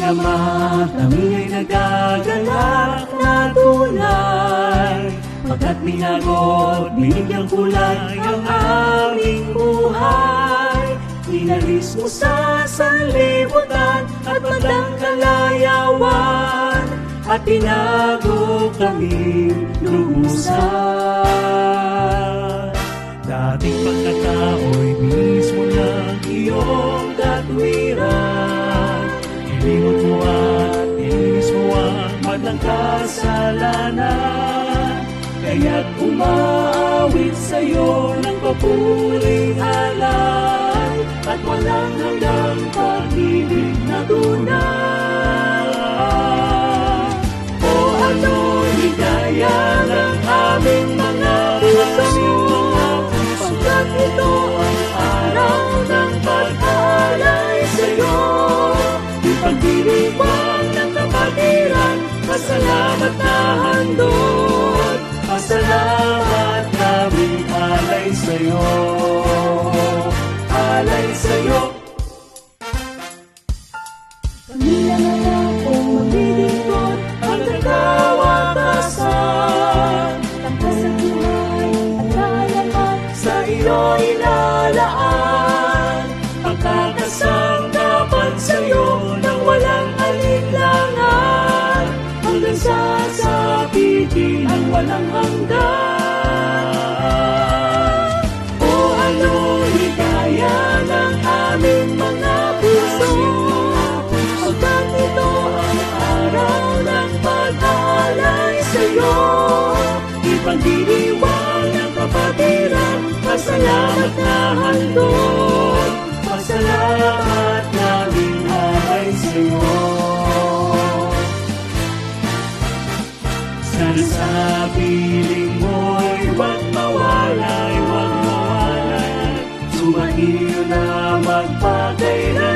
Ama, kami ay nagagalak na tunay, pagkat binagot, binigyang kulay ang aming buhay. Inalis mo sa sanlibutan at magdang kalayawan, at tinago kami lubusan. Dating pagkatao'y mismo ng iyong katwiran, ilimot mo at inis mo ang madlang kasalanan. Kaya't umaawit sa'yo ng papuring alay, at walang hanggang pag-ibig na tunay. O ano higaya ng aming mga puso, pagkat ito ang araw ng pag-alay sa'yo. Ipagdiriwang ng kapatiran, pasalamat na handog, pasalamat naming alay sa'yo. Alay sa'yo. Pamilyang anak kong maglilingkod ang nagkawakasan, lakas ang buhay at kaalaman sa iyo ilalaan. Pagkakasangkapan sa'yo nang walang alinlangan, hanggang sa sabitin ang walang hanggan. O ano higaya ng aming mga puso, pagkat ito ang araw ng pag-alay sa'yo. Ipagdiriwang ng kapatiran, pasalamat na handog, pasalamat naming alay sa'yo. Sana sa piling mo'y huwag mawalay, huwag mawalay, sumahiyo na magpakailan.